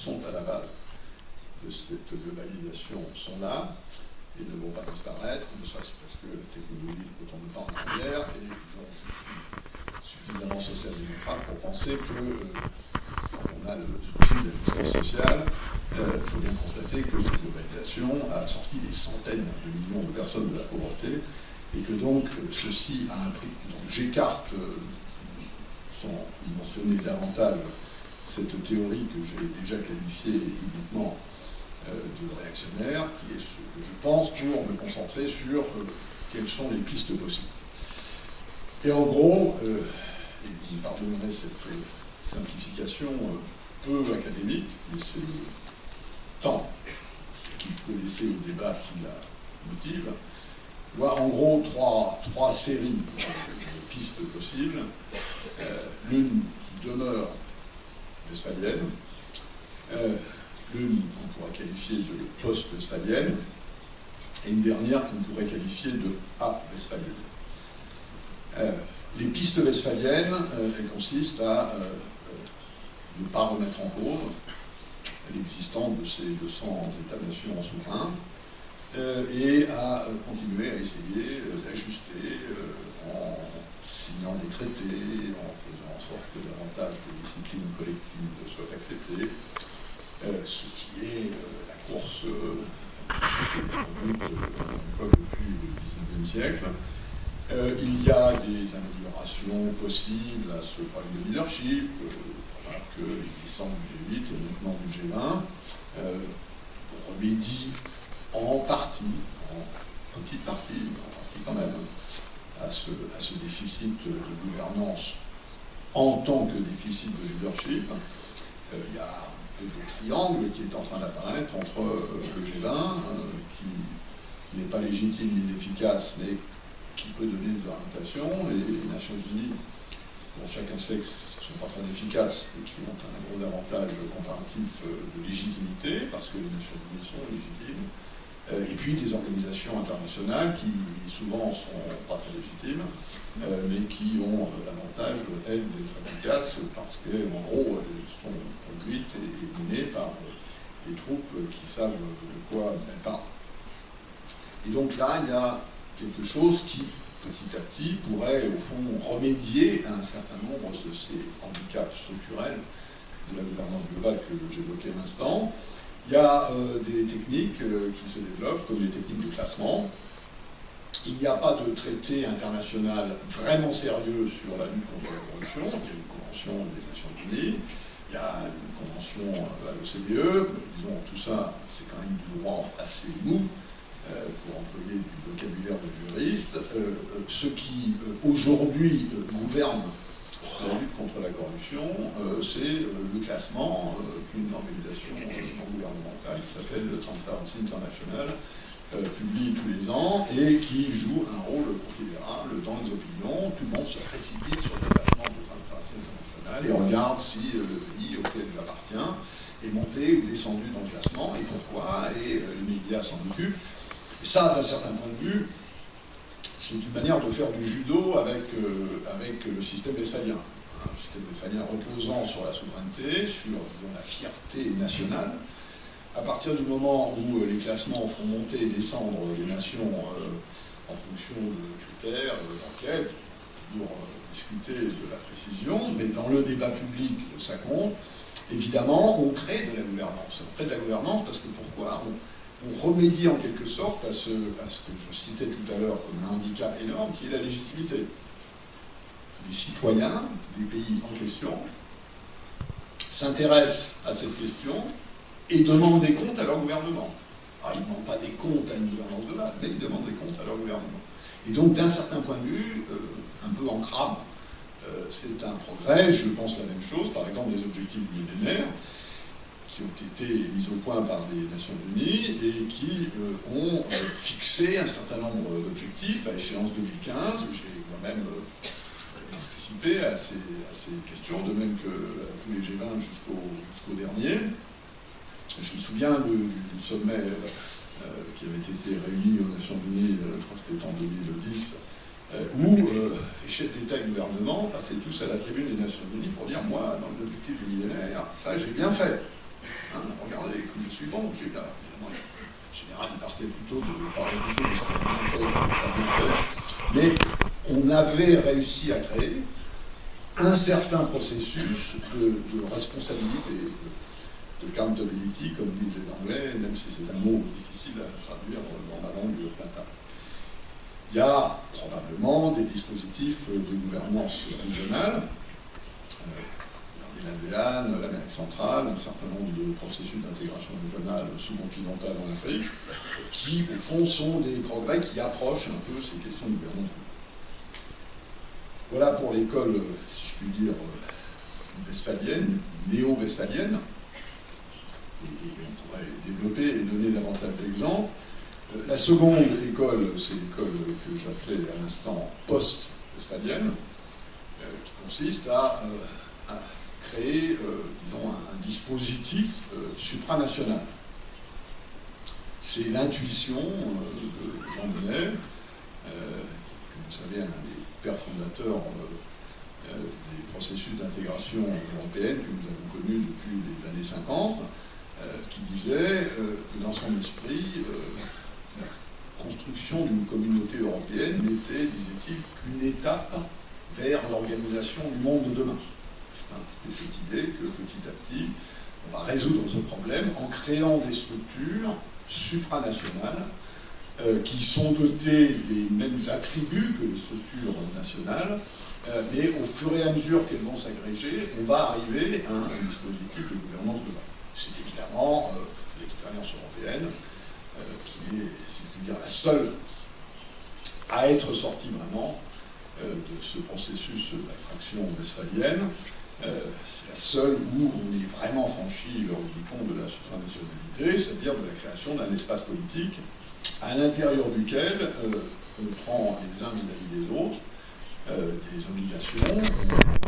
sont à la base de cette globalisation sont là et ne vont pas disparaître, ne serait-ce parce que la technologie, quand on ne part en arrière, et donc suffisamment social-démocrate pour penser que quand on a le souci de la justice sociale, il faut bien constater que cette globalisation a sorti des centaines de millions de personnes de la pauvreté et que donc ceci a un prix. Donc j'écarte, sans mentionner davantage cette théorie que j'ai déjà qualifiée publiquement de réactionnaire, qui est ce que je pense pour me concentrer sur quelles sont les pistes possibles. Et en gros, et vous me pardonnerez cette simplification peu académique, mais c'est le temps qu'il faut laisser au débat qui la motive, voir en gros trois séries de pistes possibles. L'une qui demeure westphalienne, l'une qu'on pourrait qualifier de post-westphalienne, et une dernière qu'on pourrait qualifier de a-westphalienne. Les pistes westphaliennes, elles consistent à ne pas remettre en cause l'existence de ces 200 États-nations souverains et à continuer à essayer d'ajuster en signant des traités, en faisant en sorte que davantage de disciplines collectives soient acceptées, ce qui est la course conduite une fois depuis le XIXe siècle. Il y a des améliorations possibles à ce problème de leadership, que l'existence du G8 et maintenant du G20 remédie en partie, en petite partie, mais en partie quand même, à ce déficit de gouvernance en tant que déficit de leadership. Il y a un peu de triangle qui est en train d'apparaître entre le G20, qui n'est pas légitime ni efficace, mais qui peut donner des orientations, et les Nations Unies, dont chacun sait que ce ne sont pas très efficaces et qui ont un gros avantage comparatif de légitimité, parce que les Nations Unies sont légitimes, et puis des organisations internationales qui souvent ne sont pas très légitimes, mais qui ont l'avantage, elles, d'être efficaces, parce qu'en gros, elles sont conduites et menées par des troupes qui savent de quoi elles parlent. Et donc là, il y a quelque chose qui, petit à petit, pourrait, au fond, remédier à un certain nombre de ces handicaps structurels de la gouvernance globale que j'évoquais à l'instant. Il y a des techniques qui se développent, comme les techniques de classement. Il n'y a pas de traité international vraiment sérieux sur la lutte contre la corruption. Il y a une convention des Nations Unies, il y a une convention à l'OCDE. Disons, tout ça, c'est quand même du droit assez mou, pour employer du vocabulaire de juriste. Ce qui, aujourd'hui, gouverne la lutte contre la corruption, c'est le classement qu'une organisation non gouvernementale qui s'appelle Transparency International publie tous les ans et qui joue un rôle considérable dans les opinions. Tout le monde se précipite sur le classement de Transparency International et regarde si le pays auquel il appartient est monté ou descendu dans le classement et pourquoi, et les médias s'en occupent. Et ça, d'un certain point de vue, c'est une manière de faire du judo avec le système westphalien. Un système westphalien reposant sur la souveraineté, sur la fierté nationale. À partir du moment où les classements font monter et descendre les nations en fonction de critères, d'enquêtes, toujours discuter de la précision, mais dans le débat public, ça compte. Évidemment, on crée de la gouvernance. On crée de la gouvernance parce que pourquoi on remédie en quelque sorte à ce que je citais tout à l'heure comme un handicap énorme, qui est la légitimité. Les citoyens des pays en question s'intéressent à cette question et demandent des comptes à leur gouvernement. Alors, ils ne demandent pas des comptes à une gouvernance de base, mais ils demandent des comptes à leur gouvernement. Et donc, d'un certain point de vue, un peu en crame, c'est un progrès. Je pense la même chose, par exemple, les objectifs du millénaire, qui ont été mis au point par les Nations Unies et qui ont fixé un certain nombre d'objectifs à échéance 2015. J'ai moi-même participé à ces questions, de même que à tous les G20 jusqu'au dernier. Je me souviens du sommet qui avait été réuni aux Nations Unies, je crois que c'était en 2010, où les chefs d'État et de gouvernement passaient tous à la tribune des Nations Unies pour dire « moi, dans l'objectif du millénaire, ça j'ai bien fait ». Hein, suivant. Évidemment, en général, il partait plutôt de parler plutôt de ce qu'il avait bien fait, de ce qu'il avait bien fait. Mais on avait réussi à créer un certain processus de responsabilité, de accountability, comme disent les Anglais, même si c'est un mot difficile à traduire dans la langue platane. Il y a probablement des dispositifs de gouvernance régionale, l'ASEAN, l'Amérique centrale, un certain nombre de processus d'intégration régionale sous-continentale en Afrique, qui, au fond, sont des progrès qui approchent un peu ces questions de gouvernance. Voilà pour l'école, si je puis dire, westphalienne, néo-westphalienne. Et on pourrait développer et donner davantage d'exemples. La seconde école, c'est l'école que j'appelais à l'instant post-westphalienne, qui consiste à créer, disons, un dispositif supranational. C'est l'intuition de Jean Monnet, vous savez, un des pères fondateurs des processus d'intégration européenne que nous avons connus depuis les années 50, qui disait que dans son esprit, la construction d'une communauté européenne n'était, disait-il, qu'une étape vers l'organisation du monde de demain. C'était cette idée que petit à petit, on va résoudre ce problème en créant des structures supranationales qui sont dotées des mêmes attributs que les structures nationales, mais au fur et à mesure qu'elles vont s'agréger, on va arriver à un dispositif de gouvernance globale. C'est évidemment l'expérience européenne qui est, si je puis dire, la seule à être sortie vraiment de ce processus d'attraction westphalienne. C'est la seule où on est vraiment franchi le Rubicon de la supranationalité, c'est-à-dire de la création d'un espace politique à l'intérieur duquel on prend les uns vis-à-vis des autres des obligations